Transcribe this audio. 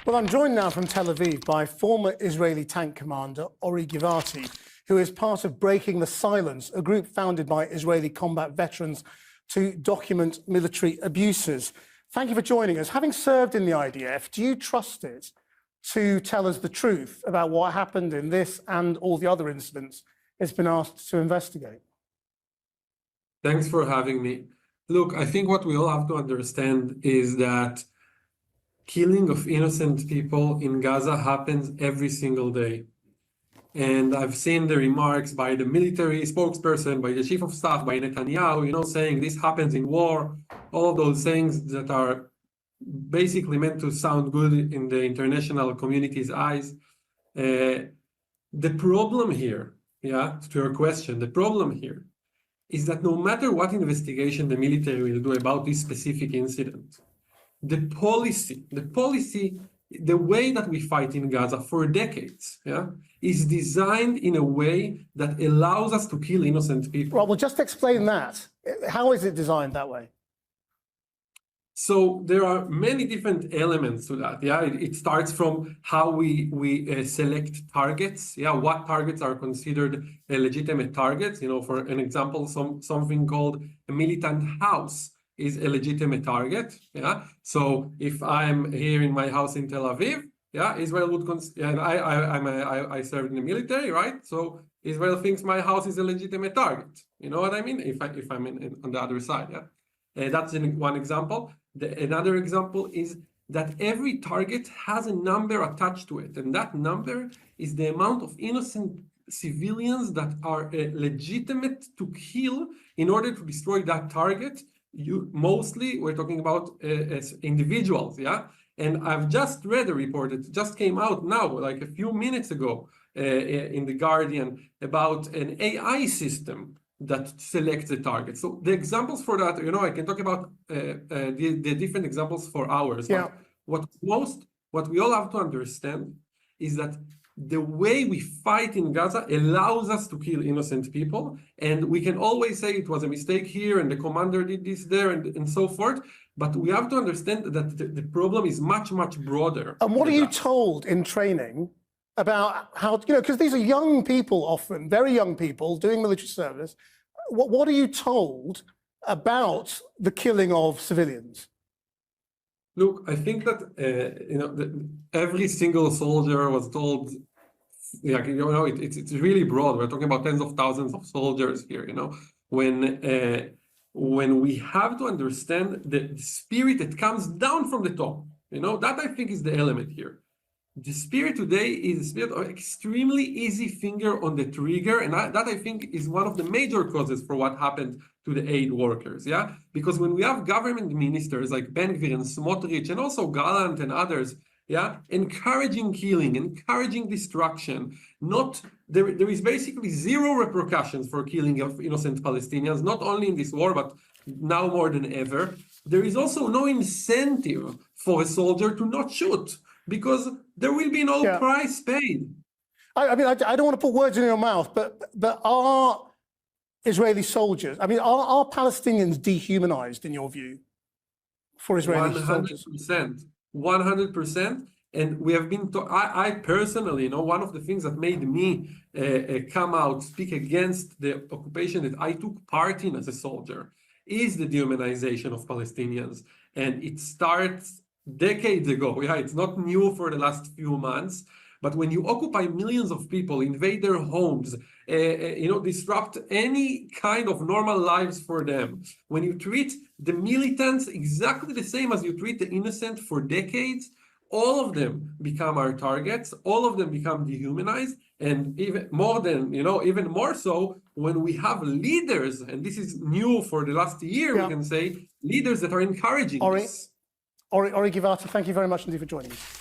Well, I'm joined now from Tel Aviv by former Israeli tank commander Ori Givati, who is part of Breaking the Silence, a group founded by Israeli combat veterans to document military abuses. Thank you for joining us. Having served in the IDF, do you trust it to tell us the truth about what happened in this and all the other incidents it's been asked to investigate? Thanks for having me. Look, I think what we all have to understand is that killing of innocent people in Gaza happens every single day. And I've seen the remarks by the military spokesperson, by the chief of staff, by Netanyahu, saying this happens in war, all of those things that are basically meant to sound good in the international community's eyes. The problem here, to your question, the problem here is that no matter what investigation the military will do about this specific incident, the way that we fight in Gaza for decades, is designed in a way that allows us to kill innocent people. Well, just explain that. How is it designed that way? So there are many different elements to that. It starts from how we select targets. What targets are considered legitimate targets? For an example, something called a militant house is a legitimate target. So if I'm here in my house in Tel Aviv, Israel would and I served in the military, right? So Israel thinks my house is a legitimate target. You know what I mean? If I'm on the other side, that's one example. Another example is that every target has a number attached to it, and that number is the amount of innocent civilians that are legitimate to kill in order to destroy that target. Mostly we're talking about as individuals, and I've just read a report that just came out now, like a few minutes ago, in The Guardian, about an AI system that selects the target. So the examples for that, I can talk about the different examples for hours. But what we all have to understand is that the way we fight in Gaza allows us to kill innocent people, and we can always say it was a mistake here and the commander did this there and so forth, but we have to understand that the problem is much, much broader. And what are you told in training about how, because these are young people often, very young people doing military service. What are you told about the killing of civilians? Look, I think that every single soldier was told, it's really broad. We're talking about tens of thousands of soldiers here. When we have to understand the spirit that comes down from the top, that I think is the element here. The spirit today is a spirit of extremely easy finger on the trigger, and that I think is one of the major causes for what happened to the aid workers, Because when we have government ministers like Ben Gvir and Smotrich and also Gallant and others, encouraging killing, encouraging destruction, there is basically zero repercussions for killing of innocent Palestinians, not only in this war, but now more than ever. There is also no incentive for a soldier to not shoot, because there will be no price paid. I don't want to put words in your mouth, but are Israeli soldiers, are Palestinians dehumanized in your view for Israeli soldiers? 100%. And we have been, I personally, one of the things that made me come out, speak against the occupation that I took part in as a soldier is the dehumanization of Palestinians. And it starts decades ago. It's not new for the last few months, but when you occupy millions of people, invade their homes, disrupt any kind of normal lives for them, when you treat the militants exactly the same as you treat the innocent for decades, all of them become our targets, all of them become dehumanized, and even more so when we have leaders, and this is new for the last year, we can say, leaders that are encouraging this. Ori Givati, thank you very much indeed for joining us.